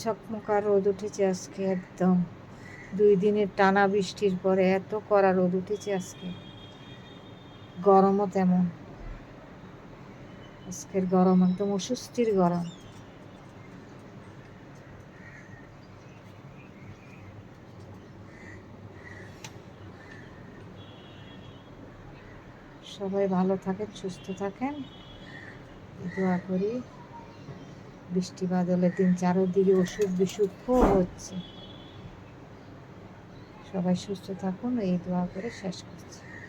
ঝকমকা রোদ উঠেছে আজকে, একদম 2 দিনের টানা বৃষ্টির পরে এত কড়া রোদ উঠেছে আজকে। গরমও তেমন, আজকের গরম একদম অস্বস্তির গরম। সবাই ভালো থাকেন, সুস্থ থাকেন, দোয়া করি। বৃষ্টি বাদলের দিন, চারদিকে অসুখ বিসুখ খুব হচ্ছে। সবাই সুস্থ থাকুন, এই দোয়া করে শেষ করছি।